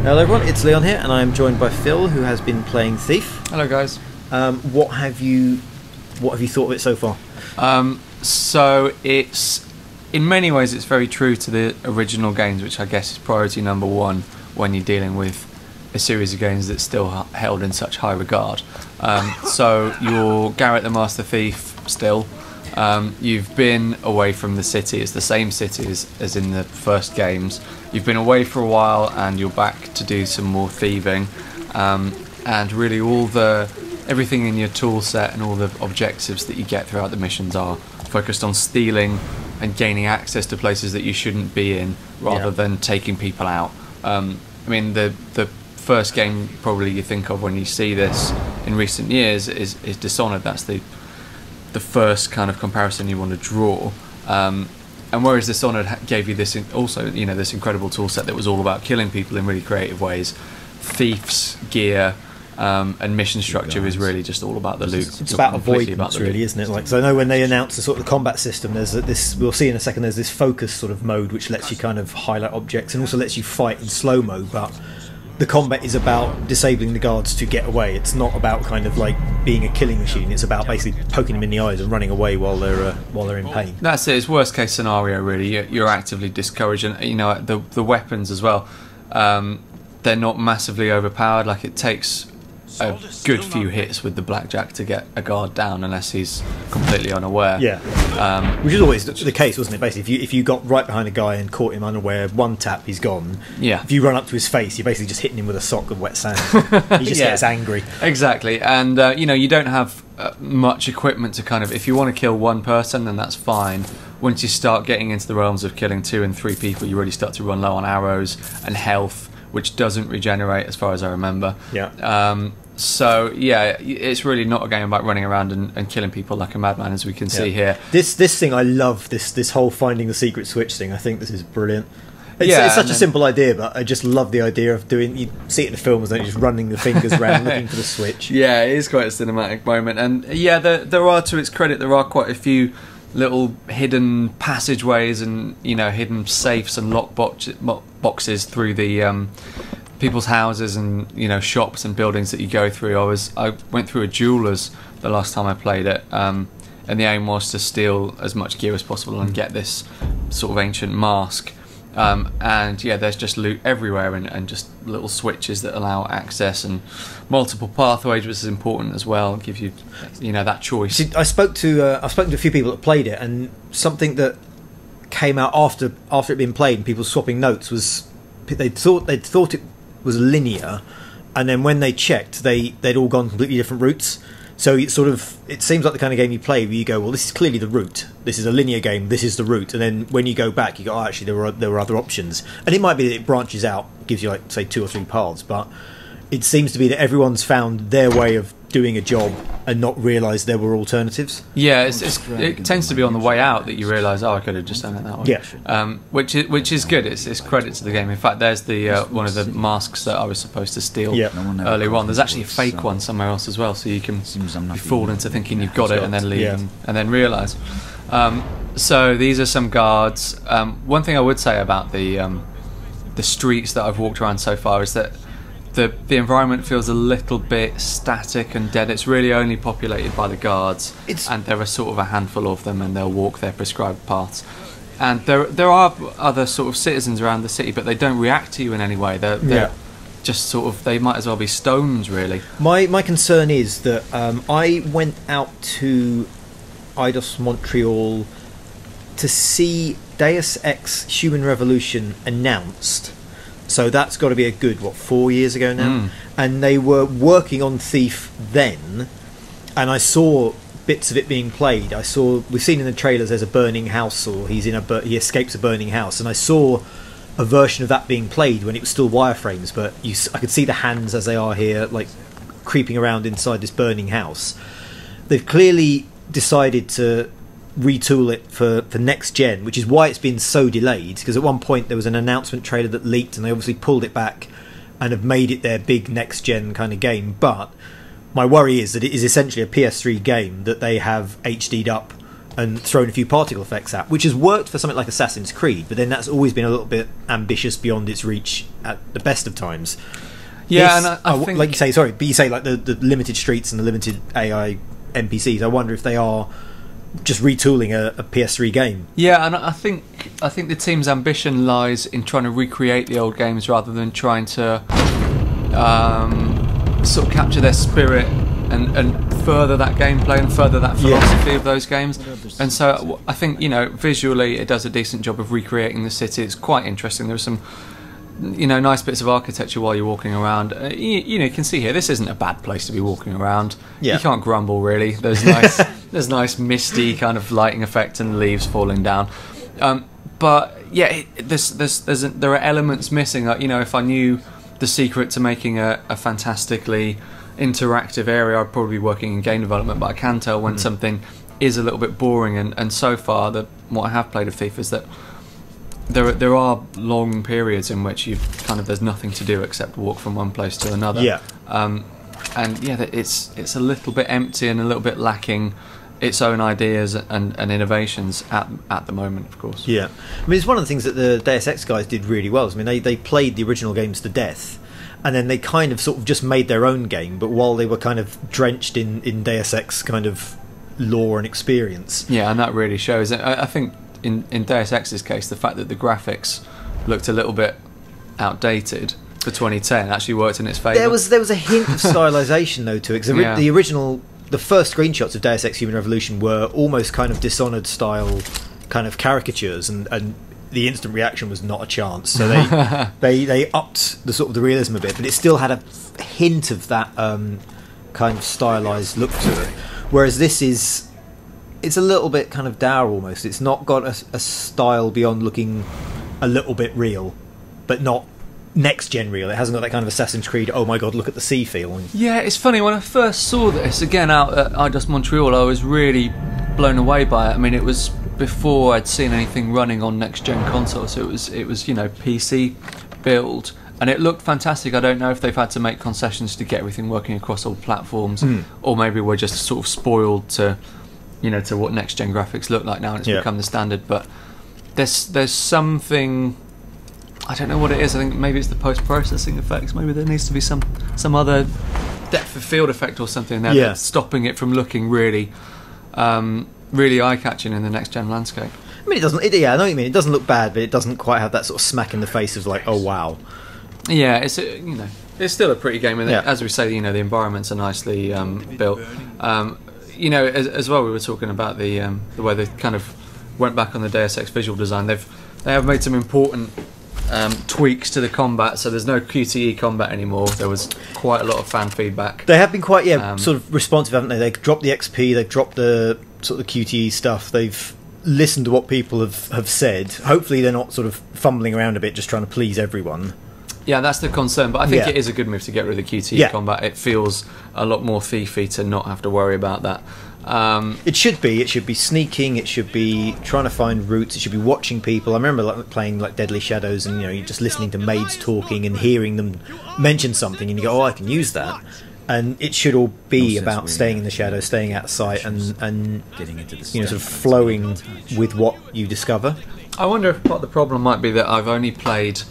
Hello everyone, it's Leon here, and I am joined by Phil, who has been playing Thief. Hello guys. What have you thought of it so far? So it's, in many ways, it's very true to the original games, which I guess is priority number one when you're dealing with a series of games that's still held in such high regard. So you're Garrett the Master Thief still. You've been away from the city. It's the same city as in the first games. You've been away for a while and you're back to do some more thieving, and really everything in your tool set and all the objectives that you get throughout the missions are focused on stealing and gaining access to places that you shouldn't be in, rather than taking people out. I mean, the first game probably you think of when you see this in recent years is Dishonored. That's the first kind of comparison you want to draw. And whereas Dishonored gave you this this incredible tool set that was all about killing people in really creative ways, Thief's gear and mission structure is really just all about the loot. It's about avoidance, really, isn't it? Like, so I know when they announced the sort of the combat system, there's this. We'll see in a second. There's this focus sort of mode which lets you kind of highlight objects and also lets you fight in slow mo, but the combat is about disabling the guards to get away. It's not about kind of like being a killing machine. It's about basically poking them in the eyes and running away while they're in pain. That's it. It's worst case scenario, really. You're actively discouraged, and the weapons as well. They're not massively overpowered. Like, it takes a good few hits with the blackjack to get a guard down, unless he's completely unaware. Yeah, which is always the case, wasn't it? Basically, if you got right behind a guy and caught him unaware, one tap, he's gone. Yeah. If you run up to his face, you're basically just hitting him with a sock of wet sand. He just gets angry. Exactly, and you don't have much equipment to kind of. If you want to kill one person, then that's fine. Once you start getting into the realms of killing 2 and 3 people, you really start to run low on arrows and health, which doesn't regenerate, as far as I remember. Yeah. So yeah, it's really not a game about running around and killing people like a madman, as we can see here. This thing, I love this whole finding the secret switch thing. I think this is brilliant. It's such a simple idea, but I just love the idea of doing. You see it in the films, don't you? Just running the fingers around looking for the switch. Yeah, it is quite a cinematic moment, and yeah, there are, to its credit, there are quite a few little hidden passageways and hidden safes and lock boxes through the people's houses and shops and buildings that you go through. I went through a jeweller's the last time I played it, and the aim was to steal as much gear as possible and get this sort of ancient mask. And yeah, there's just loot everywhere and just little switches that allow access and multiple pathways, which is important as well. Give you that choice. See, I've spoken to a few people that played it, and something that came out after it being played and people swapping notes was they'd thought it was linear, and then when they checked, they'd all gone completely different routes. So it seems like the kind of game you play where you go, well, this is clearly the route. This is a linear game. This is the route. And then when you go back, you go, oh, actually, there were other options. And it might be that it branches out, gives you, like, say, 2 or 3 paths. But it seems to be that everyone's found their way of doing a job and not realised there were alternatives. Yeah, it tends to be on the way out that you realise, oh, I could have just done it that way. Yeah. Which is good. It's credit to the game. In fact, there's the one of the masks that I was supposed to steal earlier on. There's actually a fake one somewhere else as well, so you can be fooled into thinking you've got it and then leave and then realise. So these are some guards. One thing I would say about the streets that I've walked around so far is that the environment feels a little bit static and dead. It's really only populated by the guards, and there are sort of a handful of them, and they'll walk their prescribed paths. And there are other sort of citizens around the city, but they don't react to you in any way. They're just sort of, they might as well be stones, really. My concern is that I went out to Eidos Montreal to see Deus Ex Human Revolution announced. So that's got to be a good, 4 years ago now? And they were working on Thief then, and I saw bits of it being played. We've seen in the trailers there's a burning house, or he escapes a burning house, and I saw a version of that being played when it was still wireframes, but I could see the hands as they are here, like creeping around inside this burning house. They've clearly decided to retool it for next gen, which is why it's been so delayed, because at one point there was an announcement trailer that leaked and they obviously pulled it back and have made it their big next gen kind of game. But my worry is that it is essentially a PS3 game that they have HD'd up and thrown a few particle effects out, which has worked for something like Assassin's Creed, but then that's always been a little bit ambitious beyond its reach at the best of times. Yeah, and I think, like you say, sorry, but you say like the limited streets and the limited AI NPCs. I wonder if they are just retooling a PS3 game. Yeah, and I think the team's ambition lies in trying to recreate the old games rather than trying to sort of capture their spirit and further that gameplay and further that philosophy of those games. And so I think, you know, visually it does a decent job of recreating the city. It's quite interesting. There's some, you know, nice bits of architecture while you're walking around. You know, you can see here, this isn't a bad place to be walking around. Yeah. You can't grumble, really. There's nice misty kind of lighting effect and leaves falling down. But yeah, there are elements missing. Like, you know, if I knew the secret to making a fantastically interactive area, I'd probably be working in game development. But I can tell when something is a little bit boring. And so far, what I have played of FIFA is that there are long periods in which there's nothing to do except walk from one place to another. Yeah. And yeah, it's a little bit empty and a little bit lacking its own ideas and innovations at the moment, of course. Yeah, I mean, it's one of the things that the Deus Ex guys did really well. I mean, they played the original games to death, and then they kind of sort of just made their own game, but while they were kind of drenched in Deus Ex kind of lore and experience. Yeah, and that really shows. I think in Deus Ex's case, the fact that the graphics looked a little bit outdated for 2010 actually worked in its favour. There was a hint of stylisation though to it, because the first screenshots of Deus Ex Human Revolution were almost kind of Dishonored style kind of caricatures, and the instant reaction was not a chance. So they upped the sort of the realism a bit, but it still had a hint of that kind of stylised look to it. Whereas this it's a little bit kind of dour almost. It's not got a style beyond looking a little bit real, but not next gen real. It hasn't got that kind of Assassin's Creed, oh my god, look at the sea feel. Yeah, it's funny, when I first saw this again out at Eidos Montreal, I was really blown away by it. I mean, it was before I'd seen anything running on next gen consoles, so it was you know, PC build, and it looked fantastic. I don't know if they've had to make concessions to get everything working across all platforms, or maybe we're just sort of spoiled to, you know, to what next gen graphics look like now, and it's become the standard. But there's something, I don't know what it is. I think maybe it's the post-processing effects. Maybe there needs to be some other depth of field effect or something there that's stopping it from looking really really eye-catching in the next-gen landscape. I mean, it doesn't. I know what you mean. It doesn't look bad, but it doesn't quite have that sort of smack in the face of like, oh wow. Yeah, it's it's still a pretty game, and as we say, you know, the environments are nicely built. You know, as well, we were talking about the way they kind of went back on the Deus Ex visual design. They have made some important tweaks to the combat, so there's no QTE combat anymore. There was quite a lot of fan feedback. They have been quite sort of responsive, haven't they? They've dropped the XP, they've dropped the sort of the QTE stuff. They've listened to what people have said. Hopefully they're not sort of fumbling around a bit just trying to please everyone. Yeah, that's the concern, but I think it is a good move to get rid of the QTE combat. It feels a lot more thiefy to not have to worry about that. It should be sneaking, it should be trying to find routes, it should be watching people. I remember playing like Deadly Shadows, and you know, you're just listening to maids talking and hearing them mention something, and you go, oh, I can use that. And it should all be about staying in the shadows, staying out of sight, and getting into the, you know, sort of flowing with what you discover. I wonder if part of the problem might be that I've only played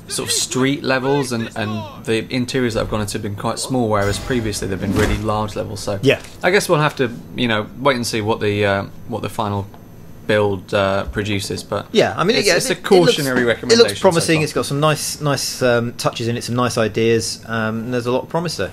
sort of street levels, and the interiors that I've gone into have been quite small, whereas previously they've been really large levels. So I guess we'll have to, you know, wait and see what the final build produces. But I mean, it's a cautionary recommendation. It looks promising. It's got some nice touches in it, some nice ideas. And there's a lot of promise there.